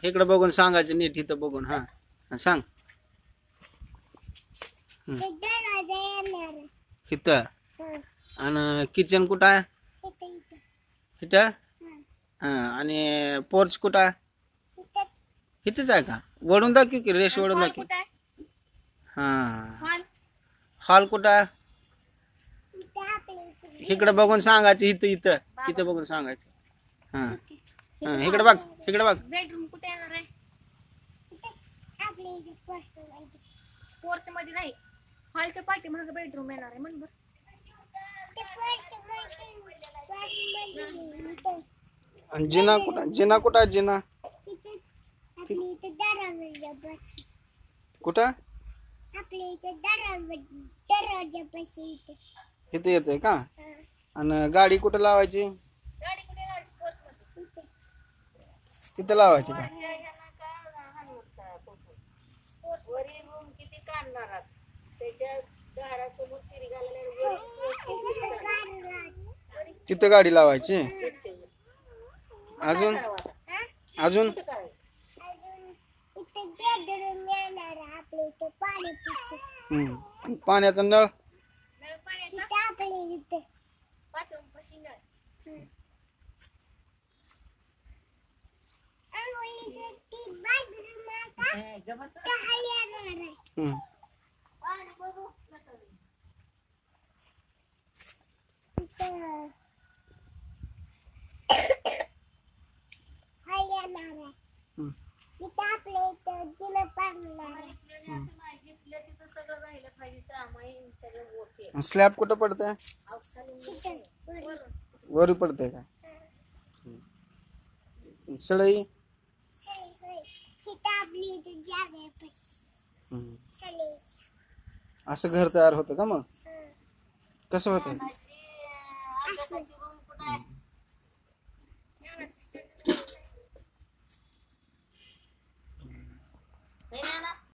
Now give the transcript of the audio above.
इकडे बघून सांगायचं नीट इथं बघून. हा सांग. इथं. आणि किचन कुठं आहे? इथं. हा आणि पोर्च कुठं आहे? इथंच आहे का? वळून दाखव की, रेश वळून दाखव. हा हॉल कुठं आहे? इकडे बघून सांगायचं. इथं इथं इथं बघून सांगायचं. हा इकडे बघ, इकडे बघ. बेडरूम कुठे येणार आहे? स्पोर्ट्स मध्ये नाही, हॉलच्या पाठीमागे बेडरूम येणार आहे. म्हण बरं. आणि जिना कुठं? जिना कुठं आहे? जिना कुठं? इथे येतंय का? आणि गाडी कुठं लावायची? गाडी कुठे लावायची? स्पोर्ट्स मध्ये. तिथं लावायची का? स्पोर्ट्स वरील रूम किती काढणार? त्याच्या दारासमोर चिरी घालायला तिथं गाडी लावायची. अजून अजून पाण्याचा नळ. स्लॅब कुठं पडतंय? वर पडतंय का? सळई असं घर तयार होतं का? मग कसं होतं?